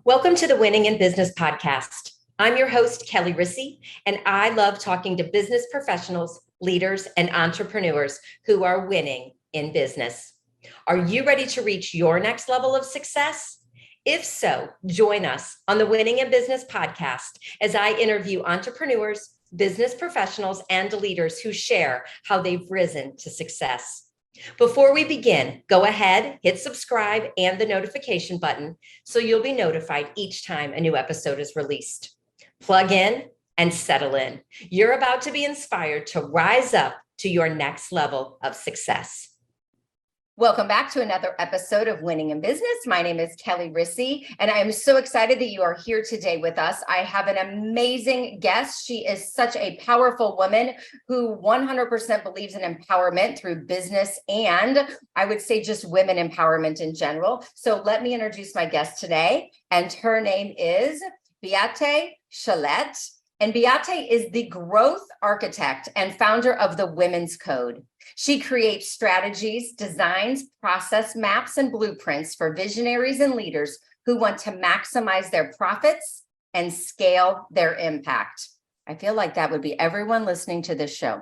Welcome to the Winning in Business podcast. I'm your host, Kelly Rissy, and I love talking to business professionals, leaders, and entrepreneurs who are winning in business. Are you ready to reach your next level of success? If so, join us on the Winning in Business podcast as I interview entrepreneurs, business professionals, and leaders who share how they've risen to success. Before we begin, go ahead, hit subscribe and the notification button so you'll be notified each time a new episode is released. Plug in and settle in. You're about to be inspired to rise up to your next level of success. Welcome back to another episode of Winning in Business. My name is Kelly Rissy, and I am so excited that you are here today with us. I have an amazing guest. She is such a powerful woman who 100% believes in empowerment through business and I would say just women empowerment in general. So let me introduce my guest today, and her name is Beate Chelette. And Beate is the growth architect and founder of the Women's Code. She creates strategies, designs, process maps, and blueprints for visionaries and leaders who want to maximize their profits and scale their impact. I feel like that would be everyone listening to this show.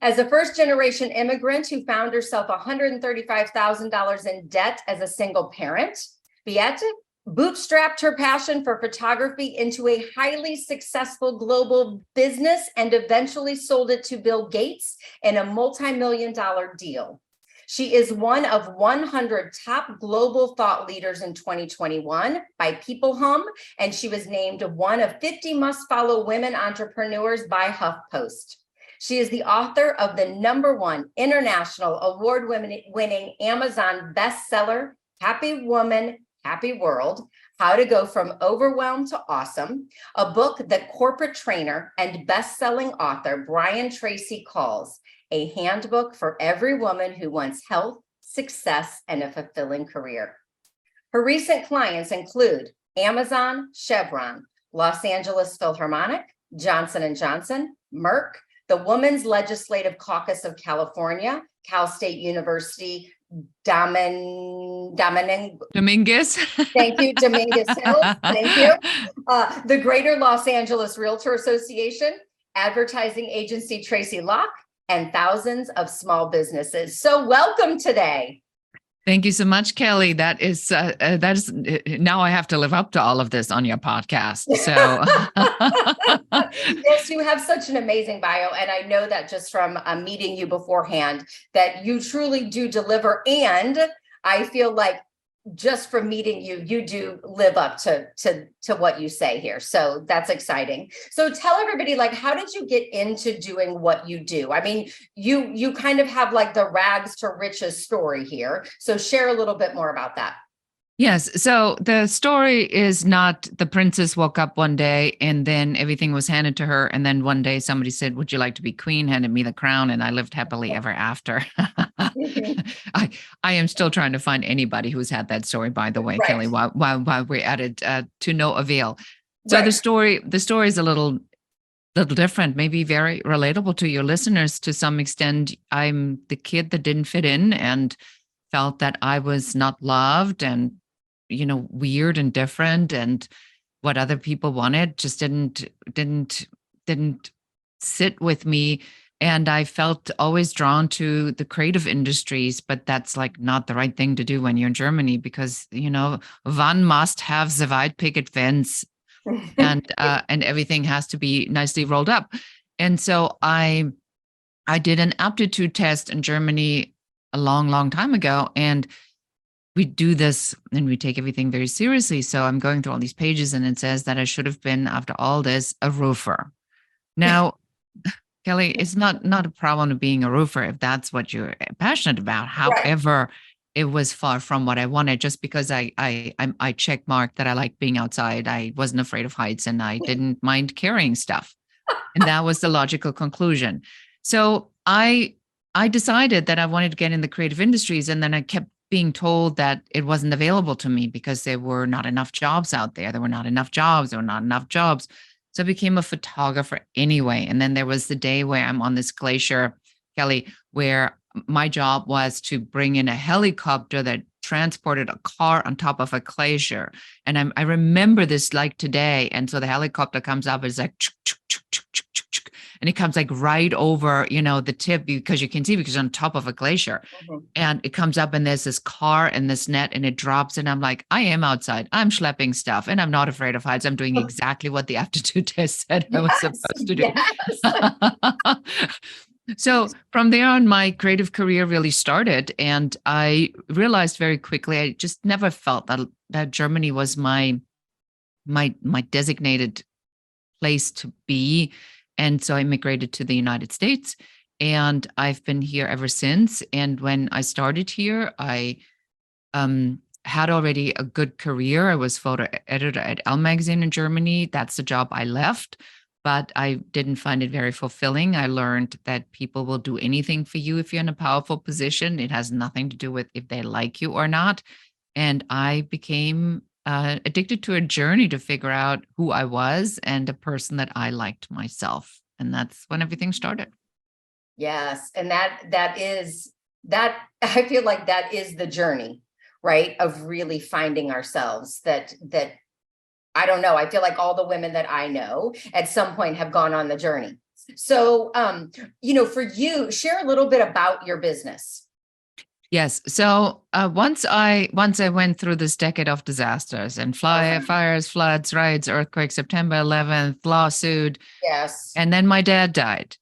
As a first-generation immigrant who found herself $135,000 in debt as a single parent, Beate bootstrapped her passion for photography into a highly successful global business and eventually sold it to Bill Gates in a multi-million-dollar deal. She is one of 100 top global thought leaders in 2021 by People Hum, and she was named one of 50 must-follow women entrepreneurs by HuffPost. She is the author of the #1 international award-winning Amazon bestseller, Happy Woman, Happy World, How to Go from Overwhelmed to Awesome, a book that corporate trainer and best-selling author Brian Tracy calls a handbook for every woman who wants health, success, and a fulfilling career. Her recent clients include Amazon, Chevron, Los Angeles Philharmonic, Johnson & Johnson, Merck, the Women's Legislative Caucus of California, Cal State University, Dominguez. Thank you, Dominguez Hills. Thank you. The Greater Los Angeles Realtor Association, advertising agency Tracy Locke, and thousands of small businesses. So welcome today. Thank you so much, Kelly. That is now I have to live up to all of this on your podcast. So yes, you have such an amazing bio. And I know that just from meeting you beforehand, that you truly do deliver. And I feel like just from meeting you, you do live up to what you say here. So that's exciting. So tell everybody, like, how did you get into doing what you do? I mean, you kind of have like the rags to riches story here. So share a little bit more about that. Yes. So the story is not the princess woke up one day and then everything was handed to her. And then one day somebody said, would you like to be queen? Handed me the crown and I lived happily ever after. I am still trying to find anybody who's had that story, by the way, right. Kelly, while we're at it, to no avail. So right. the story is a little different, maybe very relatable to your listeners to some extent. I'm the kid that didn't fit in and felt that I was not loved and weird and different, and what other people wanted just didn't sit with me. And I felt always drawn to the creative industries, but that's like not the right thing to do when you're in Germany, because one must have the white picket fence and everything has to be nicely rolled up. And so I did an aptitude test in Germany a long time ago, and we do this and we take everything very seriously. So I'm going through all these pages and it says that I should have been, after all this, a roofer. Now, Kelly, it's not a problem of being a roofer if that's what you're passionate about. However, it was far from what I wanted, just because I check marked that I like being outside. I wasn't afraid of heights and I didn't mind carrying stuff. And that was the logical conclusion. So I decided that I wanted to get in the creative industries, and then I kept being told that it wasn't available to me because there were not enough jobs out there. There were not enough jobs. So I became a photographer anyway. And then there was the day where I'm on this glacier, Kelly, where my job was to bring in a helicopter that transported a car on top of a glacier. And I remember this like today. And so the helicopter comes up, it's like, chuk, chuk, chuk, chuk, chuk, chuk, chuk, and it comes like right over, the tip, because you can see, because it's on top of a glacier. And it comes up and there's this car and this net and it drops. And I'm like, I am outside. I'm schlepping stuff and I'm not afraid of heights. I'm doing exactly what the aptitude test said I was supposed to do. Yes. So from there on, my creative career really started. And I realized very quickly, I just never felt that Germany was my designated place to be. And so I immigrated to the United States, and I've been here ever since. And when I started here, I had already a good career. I was photo editor at Elle magazine in Germany. That's the job I left, but I didn't find it very fulfilling. I learned that people will do anything for you if you're in a powerful position. It has nothing to do with if they like you or not. And I became addicted to a journey to figure out who I was and a person that I liked myself. And that's when everything started. Yes. And that is I feel like that is the journey, right? Of really finding ourselves. That I don't know. I feel like all the women that I know at some point have gone on the journey. So, for you, share a little bit about your business. Yes. So once I went through this decade of disasters and fires, floods, riots, earthquakes, September 11th, lawsuit. Yes. And then my dad died.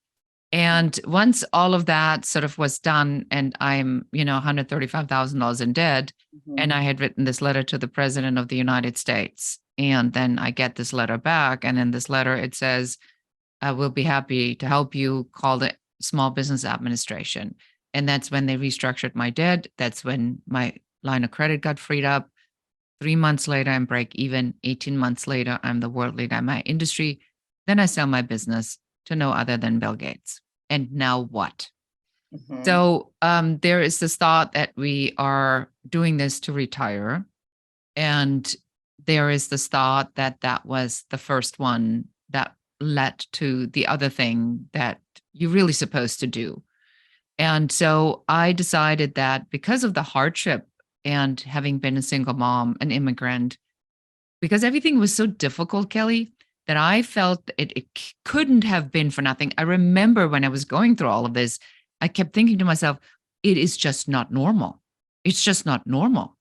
And once all of that sort of was done, and I'm, $135,000 in debt, and I had written this letter to the President of the United States. And then I get this letter back. And in this letter, it says, I will be happy to help you, call the Small Business Administration. And that's when they restructured my debt. That's when my line of credit got freed up. 3 months later, I'm break even. 18 months later, I'm the world leader in my industry. Then I sell my business to no other than Bill Gates. And now what? So there is this thought that we are doing this to retire. And there is this thought that that was the first one that led to the other thing that you're really supposed to do. And so I decided that because of the hardship and having been a single mom, an immigrant, because everything was so difficult, Kelly, that I felt it couldn't have been for nothing. I remember when I was going through all of this, I kept thinking to myself, it is just not normal. It's just not normal,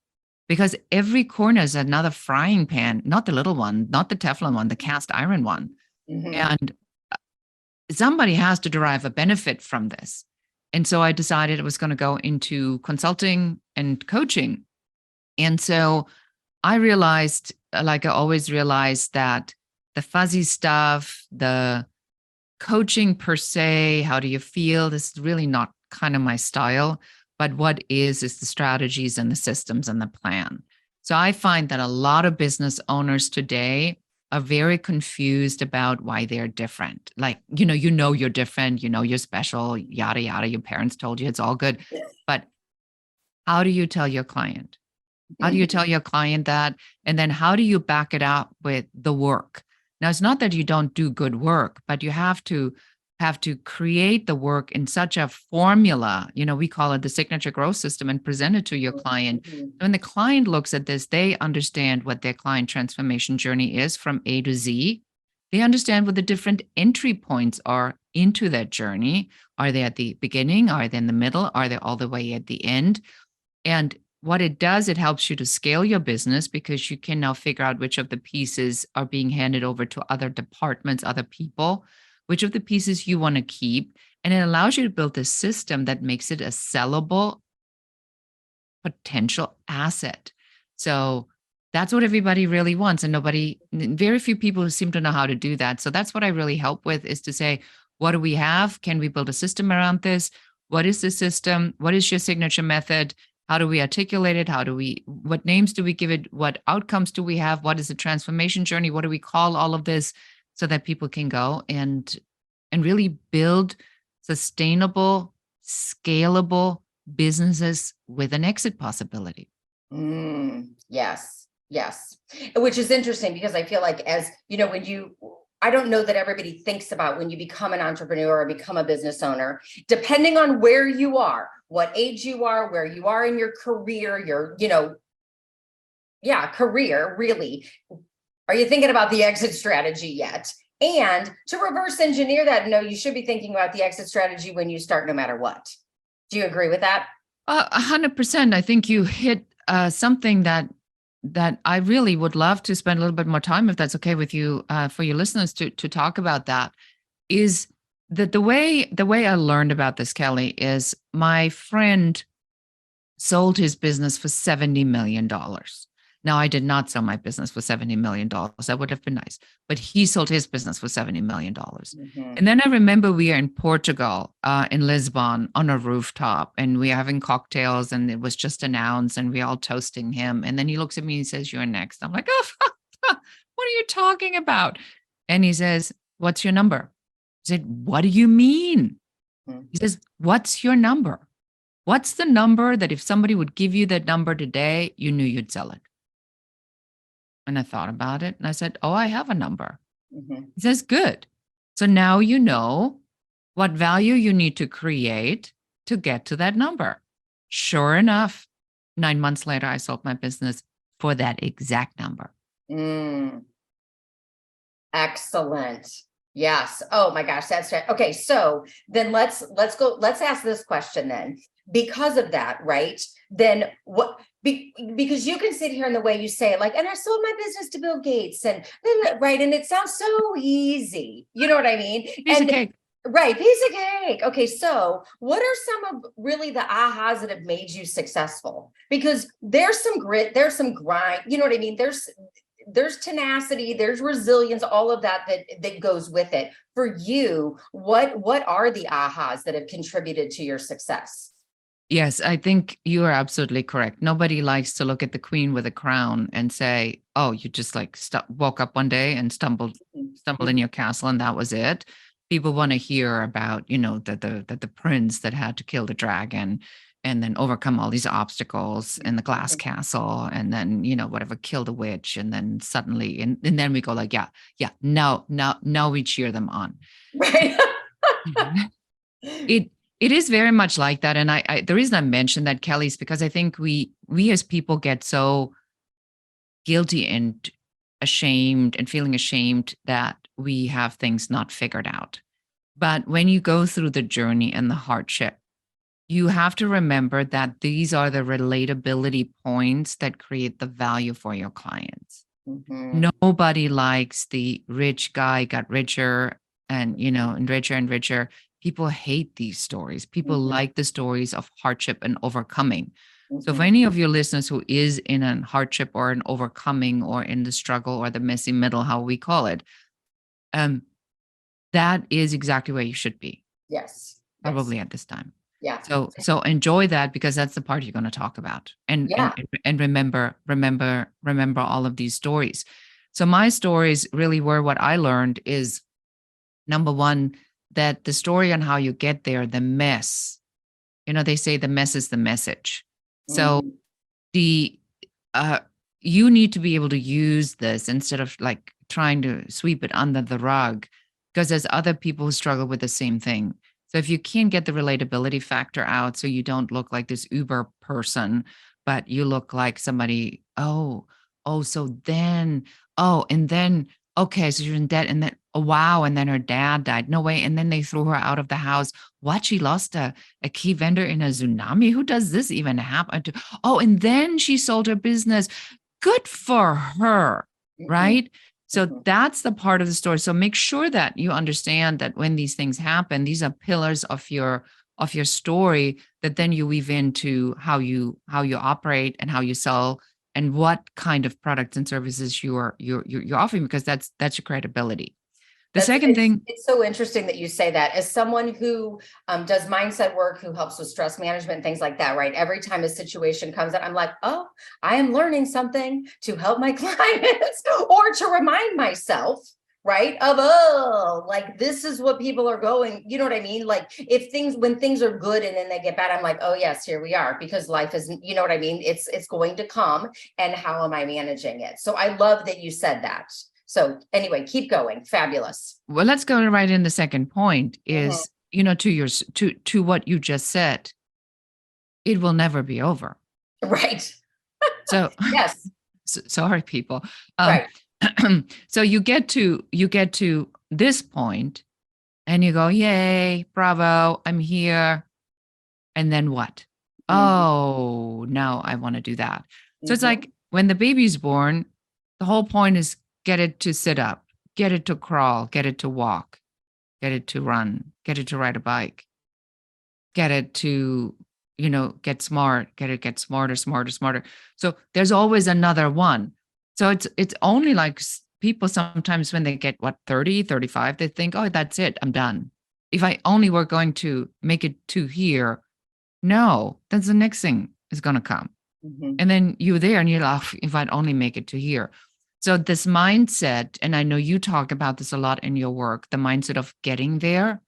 because every corner is another frying pan, not the little one, not the Teflon one, the cast iron one. And somebody has to derive a benefit from this. And so I decided I was going to go into consulting and coaching. And so I realized, like I always realized, that the fuzzy stuff, the coaching per se, how do you feel? This is really not kind of my style. But what is the strategies and the systems and the plan. So I find that a lot of business owners today are very confused about why they're different. Like, you're different, you're special, yada, yada. Your parents told you it's all good. But how do you tell your client? How do you tell your client that? And then how do you back it up with the work? Now, it's not that you don't do good work, but you have to create the work in such a formula, we call it the signature growth system, and present it to your client. When the client looks at this, they understand what their client transformation journey is from A to Z. They understand what the different entry points are into that journey. Are they at the beginning? Are they in the middle? Are they all the way at the end? And what it does, it helps you to scale your business, because you can now figure out which of the pieces are being handed over to other departments, other people, which of the pieces you want to keep. And it allows you to build a system that makes it a sellable potential asset. So that's what everybody really wants. And very few people seem to know how to do that. So that's what I really help with, is to say, what do we have? Can we build a system around this? What is the system? What is your signature method? How do we articulate it? What names do we give it? What outcomes do we have? What is the transformation journey? What do we call all of this, so that people can go and really build sustainable, scalable businesses with an exit possibility? Yes. Which is interesting, because I feel like, as you know, I don't know that everybody thinks about when you become an entrepreneur or become a business owner, depending on where you are, what age you are, where you are in your career, career, really. Are you thinking about the exit strategy yet? And to reverse engineer that, no, you should be thinking about the exit strategy when you start, no matter what. Do you agree with that? 100%. I think you hit something that I really would love to spend a little bit more time, if that's okay with you, for your listeners to talk about. That is that the way I learned about this, Kelly, is my friend sold his business for $70 million. Now, I did not sell my business for $70 million. That would have been nice. But he sold his business for $70 million. Mm-hmm. And then I remember we are in Portugal, in Lisbon, on a rooftop, and we are having cocktails, and it was just announced, and we're all toasting him. And then he looks at me and says, "You're next." I'm like, "Oh, what are you talking about?" And he says, "What's your number?" I said, "What do you mean?" Mm-hmm. He says, "What's your number? What's the number that if somebody would give you that number today, you knew you'd sell it?" And I thought about it and I said, "Oh, I have a number." Mm-hmm. He says, "Good. So now you know what value you need to create to get to that number." Sure enough, 9 months later, I sold my business for that exact number. Excellent. Yes. Oh my gosh, that's right. Okay. So then let's ask this question then. Because of that, right? Then what, because you can sit here in the way you say it, like, and I sold my business to Bill Gates, and right. And it sounds so easy. You know what I mean? Piece of cake. Right. Piece of cake. Okay. So what are some of really the ahas that have made you successful? Because there's some grit, there's some grind, you know what I mean? There's tenacity, there's resilience, all of that goes with it. For you, what are the ahas that have contributed to your success? Yes, I think you are absolutely correct. Nobody likes to look at the queen with a crown and say, "Oh, you just like woke up one day and stumbled in your castle and that was it." People want to hear about, the prince that had to kill the dragon and then overcome all these obstacles in the glass castle, and then, whatever, kill the witch, and then suddenly, and then we go like, yeah, now we cheer them on. Right. It is very much like that. And I the reason I mentioned that, Kelly, is because I think we as people get so guilty and ashamed and feeling ashamed that we have things not figured out. But when you go through the journey and the hardship, you have to remember that these are the relatability points that create the value for your clients. Mm-hmm. Nobody likes the rich guy got richer and richer and richer. People hate these stories. People mm-hmm. like the stories of hardship and overcoming. Mm-hmm. So for any of your listeners who is in a hardship or an overcoming or in the struggle or the messy middle, how we call it, that is exactly where you should be. Yes. Probably at this time. Yeah. So enjoy that, because that's the part you're going to talk about. And remember all of these stories. So my stories really were, what I learned is, number one, that the story on how you get there, the mess, they say the mess is the message. So you need to be able to use this instead of like trying to sweep it under the rug, because there's other people who struggle with the same thing. So if you can get the relatability factor out, so you don't look like this Uber person, but you look like somebody, and then, okay, so you're in debt, and then, oh, wow, and then her dad died. No way. And then they threw her out of the house. What? She lost a key vendor in a tsunami? Who does this even happen to? Oh, and then she sold her business. Good for her, right? So that's the part of the story. So make sure that you understand that when these things happen, these are pillars of your story that then you weave into how you operate and how you sell and what kind of products and services you're offering, because that's your credibility. Second thing, it's so interesting that you say that. As someone who does mindset work, who helps with stress management and things like that, right? Every time a situation comes up, I'm like, oh, I am learning something to help my clients or to remind myself, right? Of, like, this is what people are going, you know what I mean? Like when things are good and then they get bad, I'm like, oh yes, here we are, because life isn't, you know what I mean? It's going to come, and how am I managing it? So I love that you said that. So anyway, keep going. Fabulous. Well, let's go right in the second point is, to what you just said, it will never be over. Right. So Yes. sorry, people. Right. So you get to this point and you go, yay, bravo, I'm here. And then what? Oh, no, I want to do that. So it's like when the baby's born, the whole point is get it to sit up, get it to crawl, get it to walk, get it to run, get it to ride a bike, get it to, get smart, get smarter, smarter, smarter. So there's always another one. So it's only like people sometimes when they get 30, 35, they think, oh, that's it, I'm done. If I only were going to make it to here, no, that's the next thing is going to come. And then you're there and you're like, oh, if I'd only make it to here. So this mindset, and I know you talk about this a lot in your work, the mindset of getting there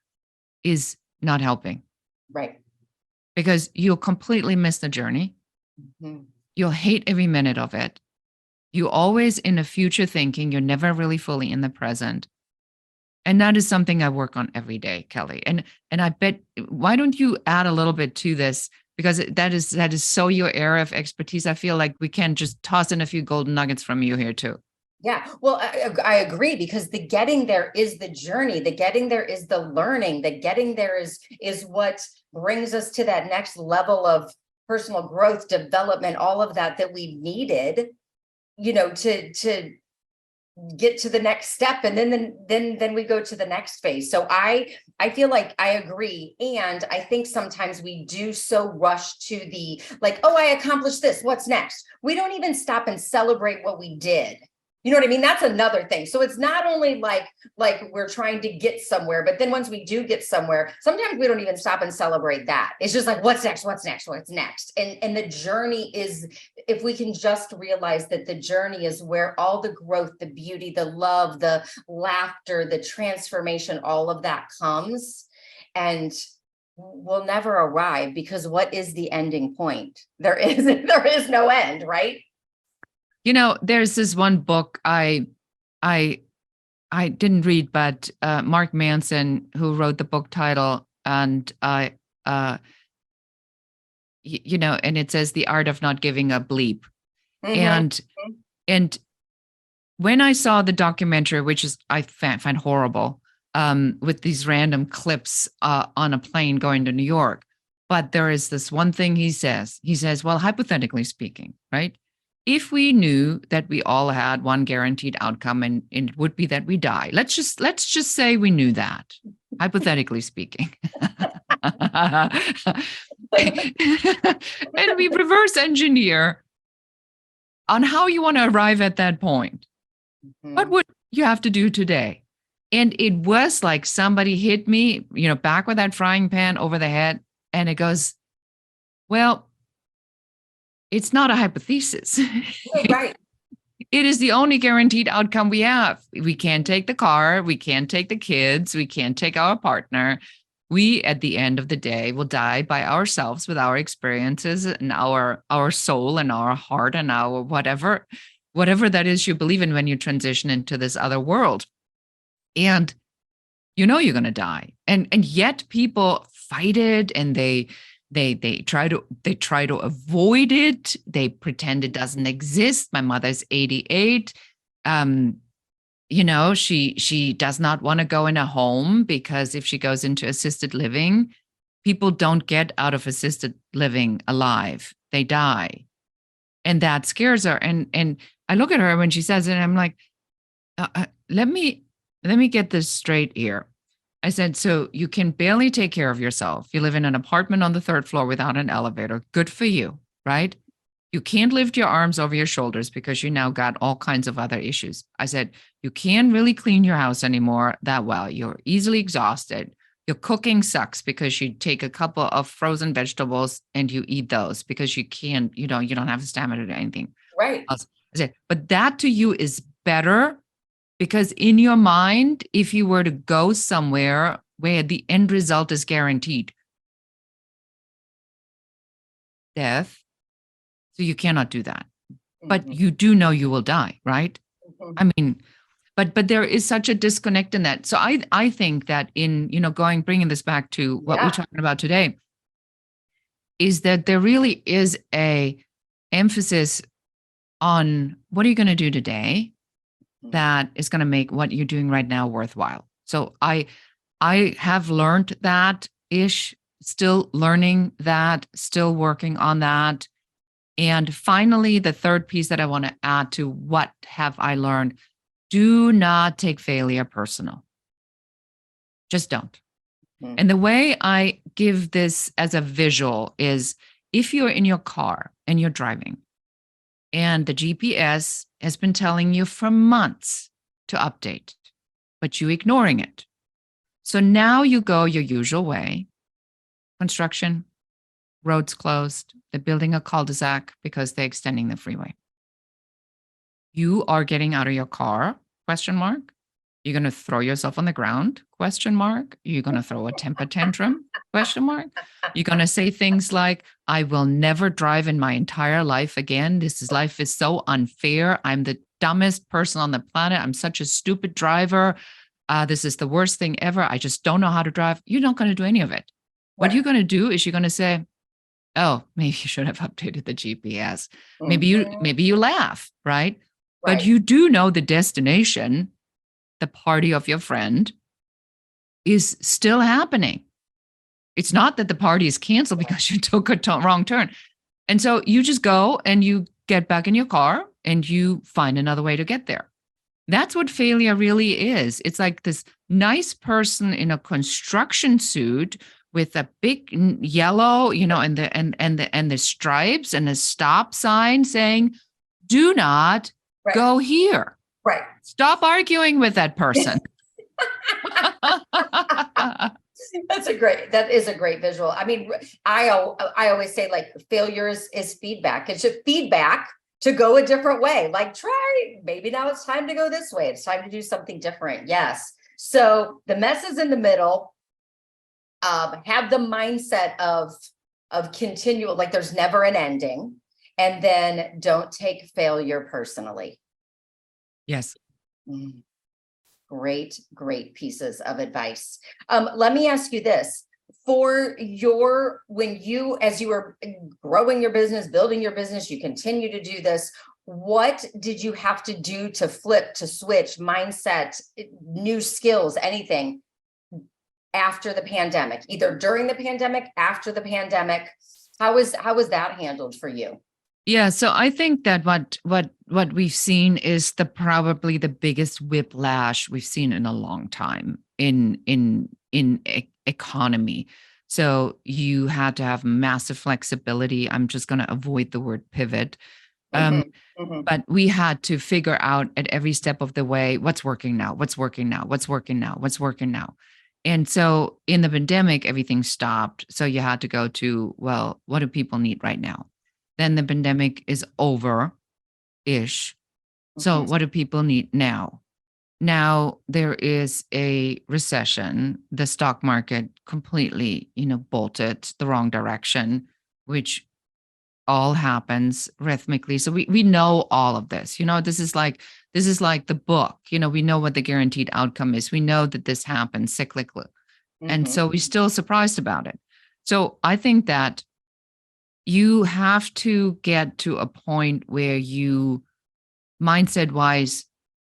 is not helping. Right. Because you'll completely miss the journey. You'll hate every minute of it. You always in the future thinking, you're never really fully in the present. And that is something I work on every day, Kelly. And I bet, why don't you add a little bit to this? Because that is so your area of expertise. I feel like we can just toss in a few golden nuggets from you here too. Yeah, well, I agree, because the getting there is the journey. The getting there is the learning. The getting there is what brings us to that next level of personal growth, development, all of that we needed, to get to the next step. And then we go to the next phase. So I feel like I agree. And I think sometimes we do so rush to the like, oh, I accomplished this. What's next? We don't even stop and celebrate what we did. You know what I mean? That's another thing. So it's not only like we're trying to get somewhere, but then once we do get somewhere, sometimes we don't even stop and celebrate that. It's just like, what's next? What's next? What's next? And the journey is, if we can just realize that the journey is where all the growth, the beauty, the love, the laughter, the transformation, all of that comes, and we'll never arrive, because what is the ending point? There is no end, right? There's this one book I didn't read, but Mark Manson, who wrote the book title, and and it says The Art of Not Giving a Bleep. And when I saw the documentary, which is I find horrible, with these random clips on a plane going to New York, but there is this one thing he says, well, hypothetically speaking, right? If we knew that we all had one guaranteed outcome and it would be that we die, let's just say we knew that, hypothetically speaking. And we reverse engineer on how you want to arrive at that point. What would you have to do today? And it was like somebody hit me, back with that frying pan over the head. And it goes, well, it's not a hypothesis. Right. It is the only guaranteed outcome we have. We can't take the car. We can't take the kids. We can't take our partner. We, at the end of the day, will die by ourselves with our experiences and our soul and our heart and our whatever that is you believe in when you transition into this other world. And you're going to die. And yet people fight it, and they try to avoid it. They pretend it doesn't exist. My mother's 88. She does not want to go in a home, because if she goes into assisted living, people don't get out of assisted living alive. They die. And that scares her. And I look at her when she says it, and I'm like, let me get this straight here. I said, so you can barely take care of yourself. You live in an apartment on the 3rd floor without an elevator. Good for you, right? You can't lift your arms over your shoulders because you now got all kinds of other issues. I said, you can't really clean your house anymore that well. You're easily exhausted. Your cooking sucks because you take a couple of frozen vegetables and you eat those because you can't, you don't have the stamina to do anything. Right. I said, but that to you is better. Because in your mind, if you were to go somewhere where the end result is guaranteed, death, so you cannot do that. But you do know you will die, right? I mean, But there is such a disconnect in that. So I think that in, bringing this back to what we're talking about today, is that there really is a emphasis on what are you going to do today that is going to make what you're doing right now worthwhile. So I have learned that still learning that, still working on that. And finally, the third piece that I want to add to what have I learned, do not take failure personal. Just don't. And the way I give this as a visual is if you're in your car and you're driving and the GPS has been telling you for months to update, but you ignoring it. So now you go your usual way, construction, roads closed, they're building a cul-de-sac because they're extending the freeway. You are getting out of your car, question mark. You're going to throw yourself on the ground, question mark. You're going to throw a temper tantrum, question mark. You're going to say things like, I will never drive in my entire life again. Life is so unfair. I'm the dumbest person on the planet. I'm such a stupid driver. This is the worst thing ever. I just don't know how to drive. You're not going to do any of it. What you're going to do is you're going to say, oh, maybe you should have updated the GPS. Maybe you laugh, right? But you do know the destination, the party of your friend, is still happening. It's not that the party is canceled because you took a wrong turn. And so you just go and you get back in your car and you find another way to get there. That's what failure really is. It's like this nice person in a construction suit with a big yellow, and the stripes and the stop sign saying, do not go here. Right. Stop arguing with that person. That is a great visual. I mean, I always say like failure is feedback. It's just feedback to go a different way. Like maybe now it's time to go this way. It's time to do something different. Yes. So the mess is in the middle. Have the mindset of continual, like there's never an ending, and then don't take failure personally. Yes. Great pieces of advice. Let me ask you this. As you were growing your business, building your business, you continue to do this. What did you have to do to flip, to switch mindset, new skills, anything after the pandemic, either during the pandemic, after the pandemic? How was that handled for you? Yeah, so I think that what we've seen is probably the biggest whiplash we've seen in a long time in economy. So you had to have massive flexibility. I'm just going to avoid the word pivot. But we had to figure out at every step of the way, what's working now, what's working now, what's working now, what's working now. And so in the pandemic, everything stopped. So you had to go to, well, what do people need right now? Then the pandemic is over-ish. So what do people need now? Now there is a recession. The stock market completely, bolted the wrong direction, which all happens rhythmically. So we know all of this. This is like the book. We know what the guaranteed outcome is. We know that this happens cyclically. And so we're still surprised about it. So I think that you have to get to a point where you, mindset wise,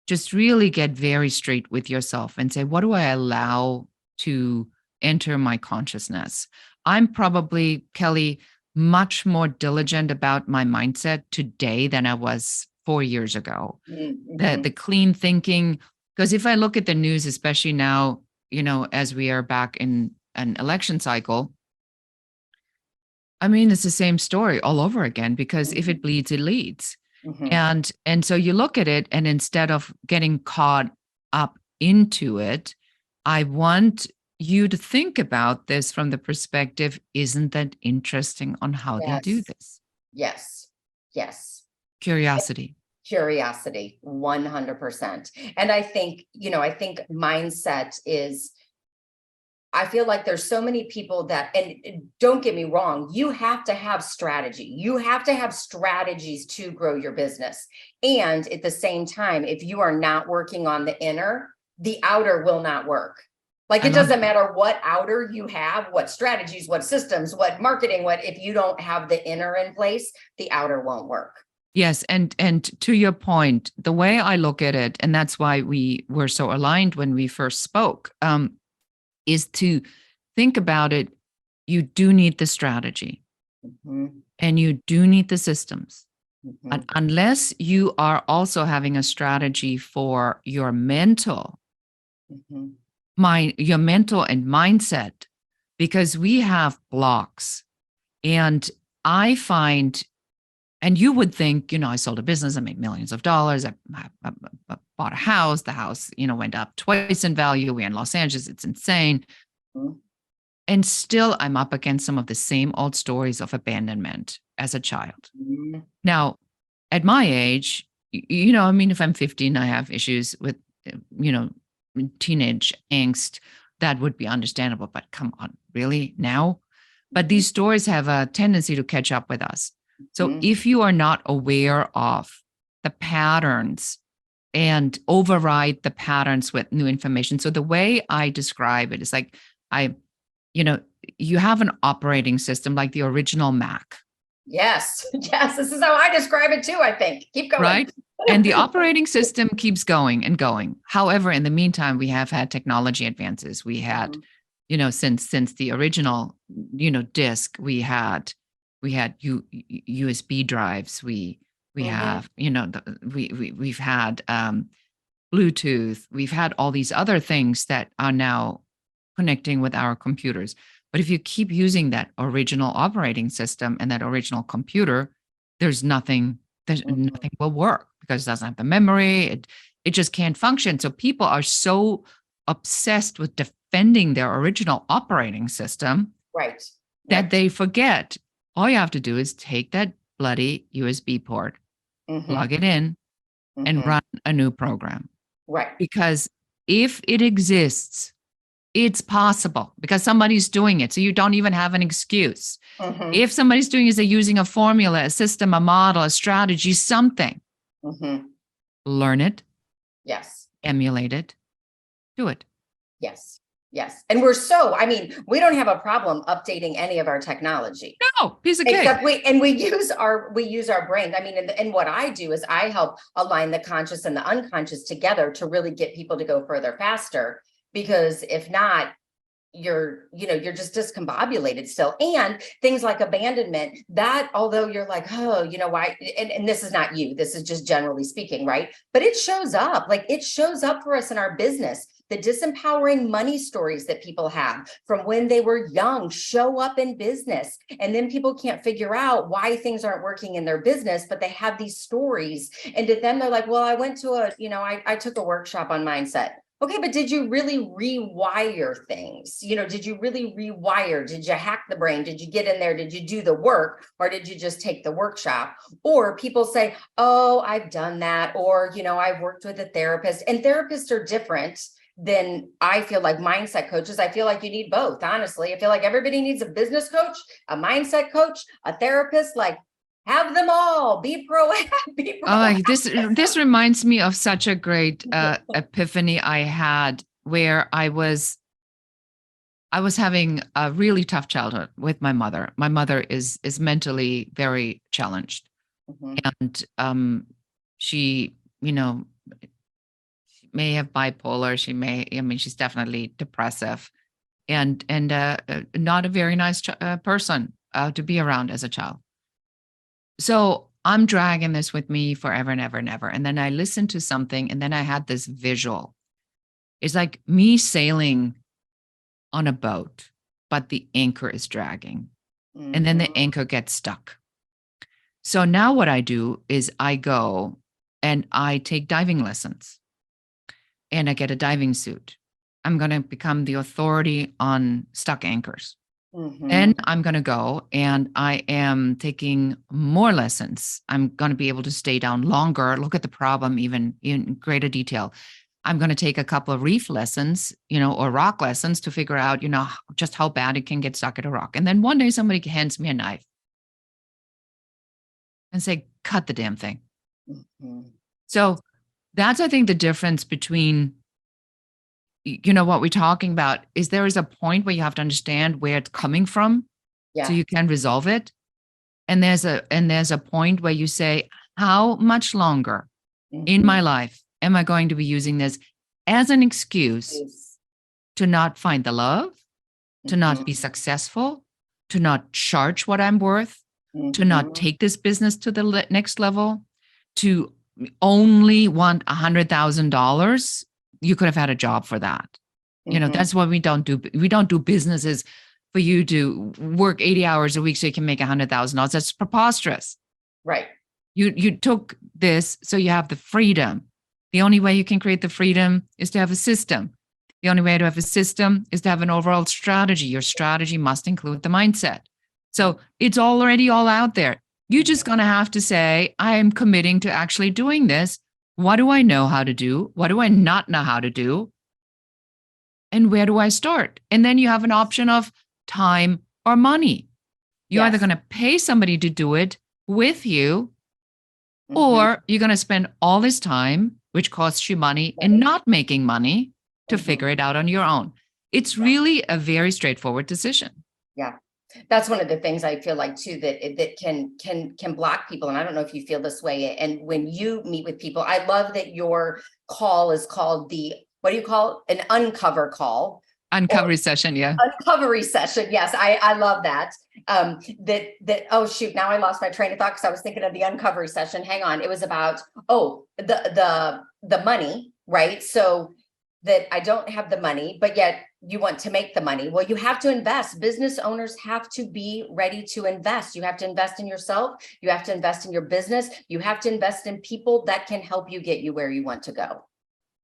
just really get very straight with yourself and say, what do I allow to enter my consciousness? I'm probably, Kelly, much more diligent about my mindset today than I was 4 years ago. The clean thinking, because if I look at the news, especially now, as we are back in an election cycle, I mean, it's the same story all over again, because if it bleeds, it leads. And so you look at it, and instead of getting caught up into it, I want you to think about this from the perspective, isn't that interesting on how they do this? Yes. Curiosity, 100%. And I think mindset is I feel like there's so many people that, and don't get me wrong, you have to have strategy. You have to have strategies to grow your business. And at the same time, if you are not working on the inner, the outer will not work. Like it doesn't matter what outer you have, what strategies, what systems, what marketing, what, if you don't have the inner in place, the outer won't work. Yes. And to your point, the way I look at it, and that's why we were so aligned when we first spoke, is to think about it. You do need the strategy and you do need the systems. And unless you are also having a strategy for your mental, your mental and mindset, because we have blocks. And I find, and you would think, I sold a business, I made millions of dollars, I bought a house, the house, went up twice in value. We're in Los Angeles, it's insane. And still I'm up against some of the same old stories of abandonment as a child. Now, at my age, if I'm 15, I have issues with, teenage angst. That would be understandable, but come on, really now? But these stories have a tendency to catch up with us. So if you are not aware of the patterns and override the patterns with new information. So the way I describe it is like, you have an operating system like the original Mac. Yes. Yes. This is how I describe it too, I think. Keep going. Right. And the operating system keeps going and going. However, in the meantime, we have had technology advances. We had, since the original, disk, we had USB drives. We have, we've had Bluetooth. We've had all these other things that are now connecting with our computers. But if you keep using that original operating system and that original computer, nothing will work because it doesn't have the memory. It just can't function. So people are so obsessed with defending their original operating system, right, that they forget all you have to do is take that bloody USB port, plug it in, and run a new program. Right. Because if it exists, it's possible because somebody's doing it. So you don't even have an excuse. If somebody's doing it, they're using a formula, a system, a model, a strategy, something. Learn it. Yes. Emulate it. Do it. Yes. Yes. And we don't have a problem updating any of our technology. No, piece of cake. Except we use our brain. And what I do is I help align the conscious and the unconscious together to really get people to go further faster. Because if not, you're just discombobulated still. And things like abandonment, that although you're like, oh, why? And this is not you, this is just generally speaking, right? But it shows up for us in our business. The disempowering money stories that people have from when they were young show up in business. And then people can't figure out why things aren't working in their business, but they have these stories. And to them, they're like, well, I went to I took a workshop on mindset. Okay, but did you really rewire things? Did you really rewire? Did you hack the brain? Did you get in there? Did you do the work? Or did you just take the workshop? Or people say, oh, I've done that. Or, I've worked with a therapist. And therapists are different than, I feel like, mindset coaches. I feel like you need both, honestly. I feel like everybody needs a business coach, a mindset coach, a therapist, like have them all. Be proactive. Oh, this reminds me of such a great epiphany I had where I was having a really tough childhood with my mother. My mother is mentally very challenged, and she may have bipolar. She's definitely depressive, and not a very nice person to be around as a child. So I'm dragging this with me forever and ever and ever. And then I listened to something and then I had this visual. It's like me sailing on a boat, but the anchor is dragging. And then the anchor gets stuck. So now what I do is I go and I take diving lessons and I get a diving suit. I'm going to become the authority on stuck anchors. Then I'm going to go and I am taking more lessons. I'm going to be able to stay down longer, look at the problem even in greater detail. I'm going to take a couple of reef lessons, or rock lessons to figure out, just how bad it can get stuck at a rock. And then one day somebody hands me a knife and say, cut the damn thing. Mhm. So that's, I think, the difference between, what we're talking about is there is a point where you have to understand where it's coming from so you can resolve it. And there's a point where you say, how much longer in my life am I going to be using this as an excuse to not find the love, to not be successful, to not charge what I'm worth, to not take this business to the next level, to only want $100,000? You could have had a job for that. That's what we don't do. We don't do businesses for you to work 80 hours a week so you can make $100,000. That's preposterous. Right. You took this so you have the freedom. The only way you can create the freedom is to have a system. The only way to have a system is to have an overall strategy. Your strategy must include the mindset. So it's already all out there. You're just going to have to say, I am committing to actually doing this. What do I know how to do? What do I not know how to do? And where do I start? And then you have an option of time or money. You're either going to pay somebody to do it with you, or you're going to spend all this time, which costs you money, and not making money to figure it out on your own. It's really a very straightforward decision. Yeah. That's one of the things I feel like too, that can block people. And I don't know if you feel this way. And when you meet with people, I love that your call is called what do you call it? An uncover call. Uncovery session. Yeah. Uncovery session. Yes. I love that. Oh shoot. Now I lost my train of thought because I was thinking of the uncovery session. Hang on. It was about, the money, right? So that I don't have the money, but yet you want to make the money. Well, you have to invest. Business owners have to be ready to invest. You have to invest in yourself. You have to invest in your business. You have to invest in people that can help you get you where you want to go.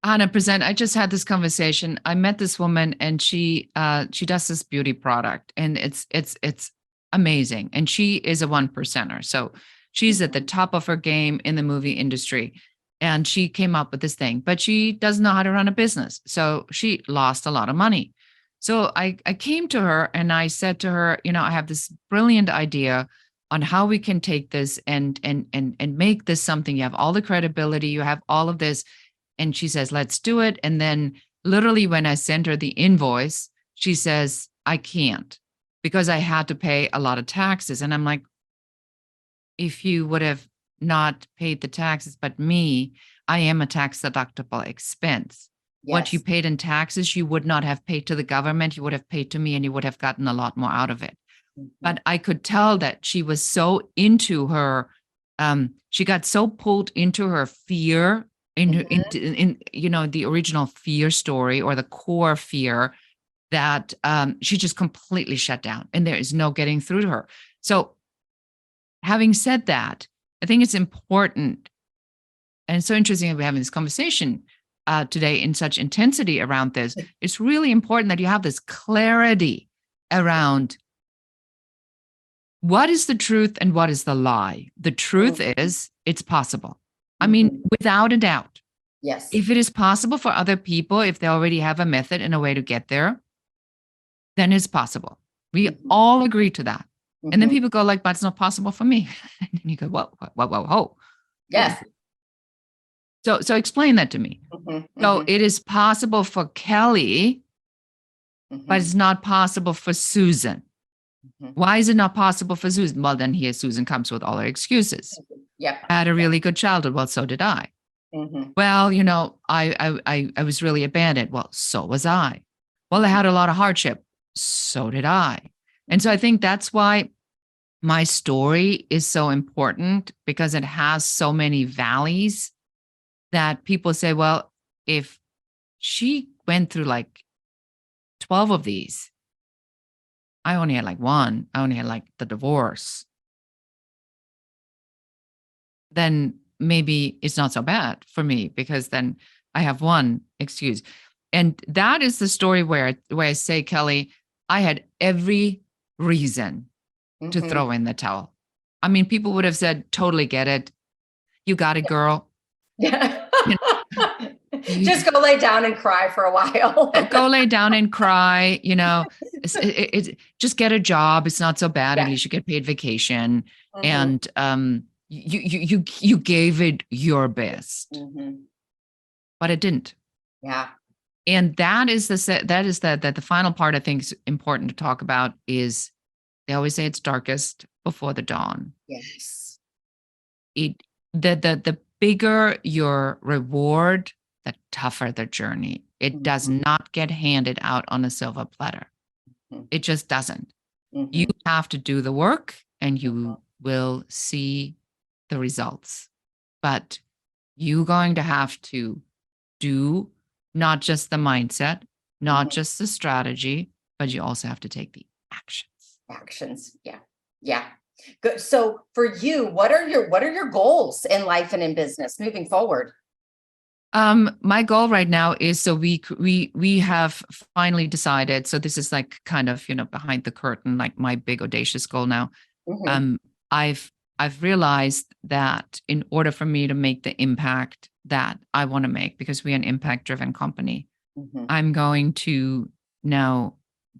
100%. I just had this conversation. I met this woman and she does this beauty product and it's amazing. And she is a 1%er. So she's at the top of her game in the movie industry. And she came up with this thing, but she doesn't know how to run a business. So she lost a lot of money. So I came to her and I said to her, I have this brilliant idea on how we can take this and make this something. You have all the credibility, you have all of this. And she says, let's do it. And then literally when I sent her the invoice, she says, I can't because I had to pay a lot of taxes. And I'm like, if you would have not paid the taxes, but me, I am a tax deductible expense. Yes. What you paid in taxes, you would not have paid to the government. You would have paid to me and you would have gotten a lot more out of it. But I could tell that she was so into her, she got so pulled into her fear in the original fear story or the core fear that she just completely shut down and there is no getting through to her. So having said that, I think it's important, and it's so interesting that we're having this conversation today in such intensity around this. It's really important that you have this clarity around what is the truth and what is the lie. The truth is it's possible. I mean, without a doubt. Yes. If it is possible for other people, if they already have a method and a way to get there, then it's possible. We all agree to that. And then people go like, but it's not possible for me. And then you go, whoa. Yes. So explain that to me. So it is possible for Kelly, but it's not possible for Susan. Why is it not possible for Susan? Well, then here Susan comes with all her excuses. Yep. I had a really good childhood. Well, so did I. Well, I was really abandoned. Well, so was I. Well, I had a lot of hardship. So did I. And so I think that's why my story is so important, because it has so many valleys that people say, well, if she went through like 12 of these, I only had like one, I only had like the divorce, then maybe it's not so bad for me because then I have one excuse. And that is the story where I say, Kelly, I had every reason to throw in the towel. I mean, people would have said, totally get it. You got it, girl. Yeah. Just go lay down and cry for a while. Go lay down and cry, just get a job. It's not so bad. At least you get paid vacation. And you gave it your best, but it didn't. Yeah. And that is the final part I think is important to talk about is they always say it's darkest before the dawn. Yes. The bigger your reward, the tougher the journey. It does not get handed out on a silver platter. It just doesn't. You have to do the work and you will see the results. But you're going to have to do not just the mindset, not just the strategy, but you also have to take the actions. Yeah. Yeah. Good. So for you, what are your goals in life and in business moving forward? My goal right now is, so we have finally decided, so this is like kind of, behind the curtain, like my big audacious goal now. I've realized that in order for me to make the impact that I want to make, because we're an impact driven company, I'm going to now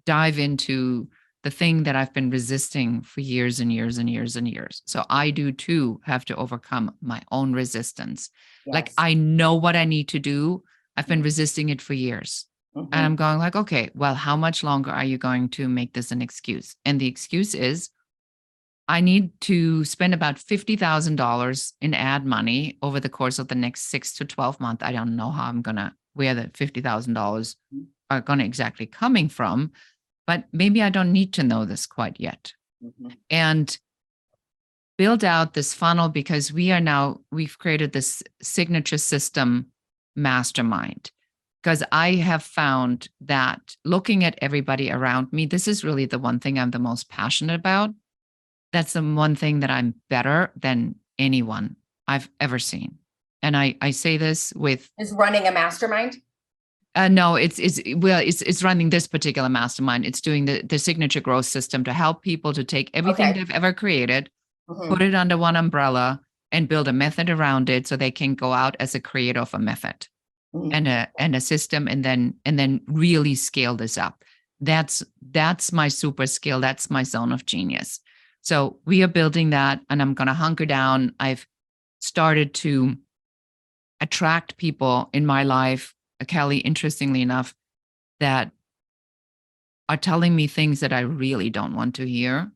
dive into the thing that I've been resisting for years and years and years and years. So I do too have to overcome my own resistance. Yes. Like I know what I need to do. I've been resisting it for years. And I'm going like, okay, well, how much longer are you going to make this an excuse? And the excuse is I need to spend about $50,000 in ad money over the course of the next 6 to 12 months. I don't know how where the $50,000 are going to exactly coming from, but maybe I don't need to know this quite yet. And build out this funnel, because we've created this signature system mastermind, because I have found that looking at everybody around me, this is really the one thing I'm the most passionate about. That's the one thing that I'm better than anyone I've ever seen. And I say this with... Is running a mastermind? No, it's running this particular mastermind. It's doing the signature growth system to help people to take everything they've ever created, put it under one umbrella, and build a method around it so they can go out as a creator of a method and a system, and then really scale this up. That's my super skill. That's my zone of genius. So we are building that, and I'm going to hunker down. I've started to attract people in my life, Kelly, interestingly enough, that are telling me things that I really don't want to hear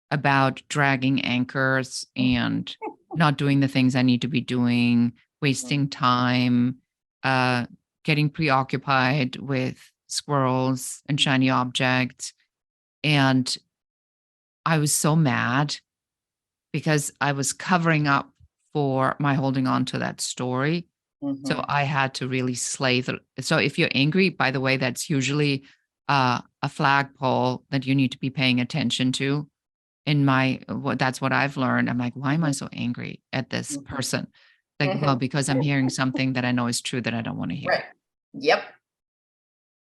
about dragging anchors and not doing the things I need to be doing, wasting time, getting preoccupied with squirrels and shiny objects. And I was so mad because I was covering up for my holding on to that story. So I had to really slay so if you're angry, by the way, that's usually a flagpole that you need to be paying attention to. That's what I've learned. I'm like, why am I so angry at this person? Like, well, because I'm hearing something that I know is true that I don't want to hear. Right. Yep.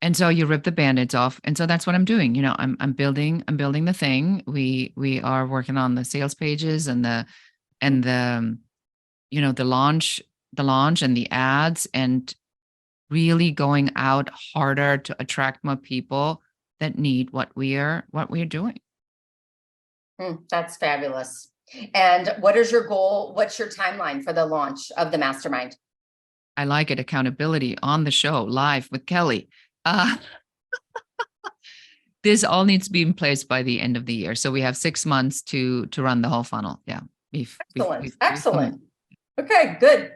And so you rip the band-aids off. And so that's what I'm doing. I'm building the thing. We are working on the sales pages and the launch and the ads, and really going out harder to attract more people that need what we're doing. That's fabulous. And what is your goal? What's your timeline for the launch of the mastermind? I like it. Accountability on the show, live with Kelly. This all needs to be in place by the end of the year. So we have 6 months to run the whole funnel. Yeah. Excellent. Okay, good.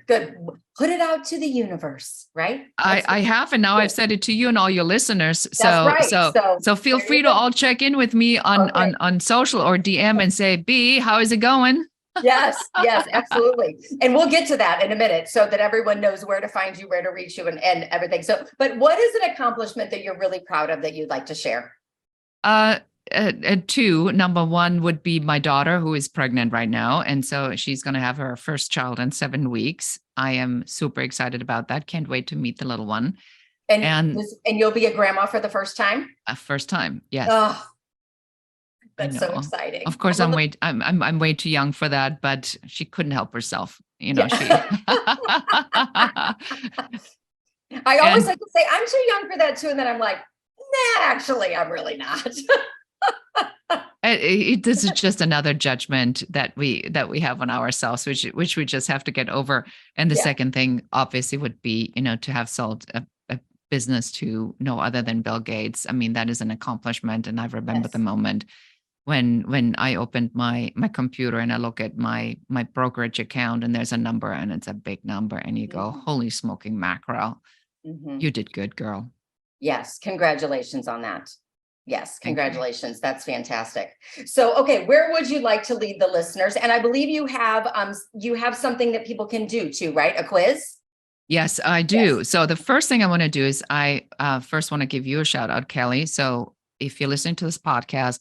Put it out to the universe, right? I have, and now I've said it to you and all your listeners. So feel free to all check in with me on social or DM and say, B, how is it going? Yes, absolutely. And we'll get to that in a minute so that everyone knows where to find you, where to reach you, and everything. So, but what is an accomplishment that you're really proud of that you'd like to share? Two. Number one would be my daughter, who is pregnant right now. And so she's going to have her first child in 7 weeks. I am super excited about that. Can't wait to meet the little one. And you'll be a grandma for the first time? First time. Yes. Oh, that's so exciting. Of course, I'm way too young for that, but she couldn't help herself. she. I always And like to say, I'm too young for that too. And then I'm like, nah, actually, I'm really not. this is just another judgment that we have on ourselves, which we just have to get over. And the second thing, obviously, would be to have sold a business to no other than Bill Gates. I mean, that is an accomplishment. And I remember the moment when I opened my computer and I look at my brokerage account and there's a number and it's a big number and you go, holy smoking mackerel, you did good, girl. Yes, congratulations on that. Yes, congratulations. That's fantastic. So, okay, where would you like to lead the listeners? And I believe you have something that people can do too, right? A quiz? Yes, I do. Yes. So the first thing I want to do is I first want to give you a shout out, Kelly. So if you're listening to this podcast,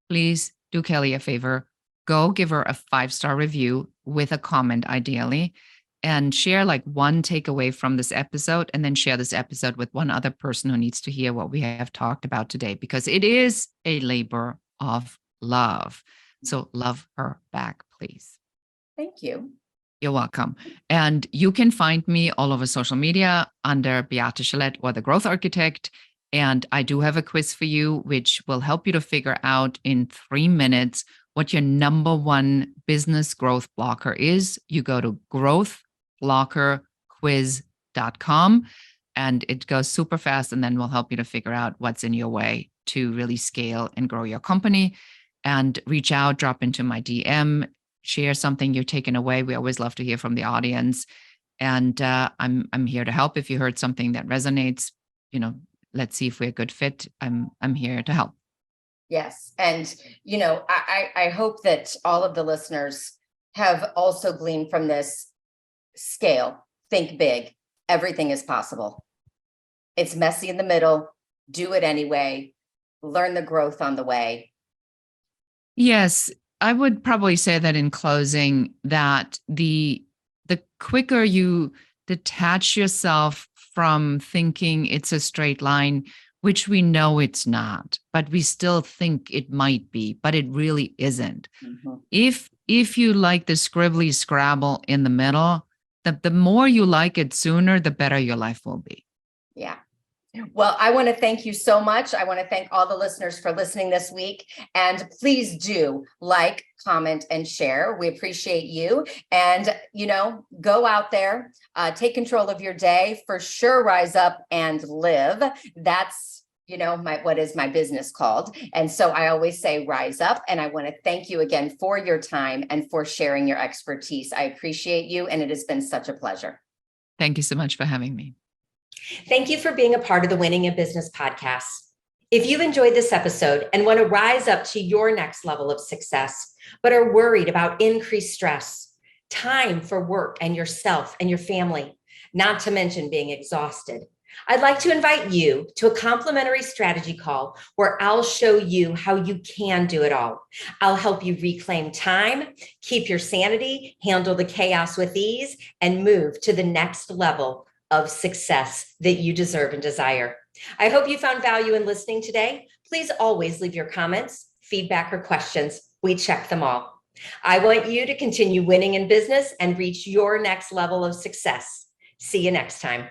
please do Kelly a favor. Go give her a 5-star review with a comment, ideally, and share like one takeaway from this episode, and then share this episode with one other person who needs to hear what we have talked about today, because it is a labor of love. So love her back, please. Thank you. You're welcome. And you can find me all over social media under Beate Chelette or the Growth Architect. And I do have a quiz for you, which will help you to figure out in 3 minutes what your number one business growth blocker is. You go to growthblockerquiz.com and it goes super fast, and then we'll help you to figure out what's in your way to really scale and grow your company. And reach out, drop into my DM, share something you're taking away. We always love to hear from the audience. And I'm here to help. If you heard something that resonates, let's see if we're a good fit. I'm here to help. Yes. And, I hope that all of the listeners have also gleaned from this: scale, think big, everything is possible. It's messy in the middle, do it anyway, learn the growth on the way. Yes, I would probably say that in closing, that the quicker you detach yourself from thinking it's a straight line, which we know it's not, but we still think it might be, but it really isn't. Mm-hmm. If you like the scribbly scrabble in the middle, the more you like it sooner, the better your life will be. Yeah. Well, I want to thank you so much. I want to thank all the listeners for listening this week. And please do like, comment, and share. We appreciate you. And, go out there, take control of your day. For sure, rise up and live. That's, what is my business called. And so I always say rise up. And I want to thank you again for your time and for sharing your expertise. I appreciate you. And it has been such a pleasure. Thank you so much for having me. Thank you for being a part of the Winning in Business podcast. If you've enjoyed this episode and want to rise up to your next level of success, but are worried about increased stress, time for work and yourself and your family, not to mention being exhausted, I'd like to invite you to a complimentary strategy call where I'll show you how you can do it all. I'll help you reclaim time, keep your sanity, handle the chaos with ease, and move to the next level of success that you deserve and desire. I hope you found value in listening today. Please always leave your comments, feedback, or questions. We check them all. I want you to continue winning in business and reach your next level of success. See you next time.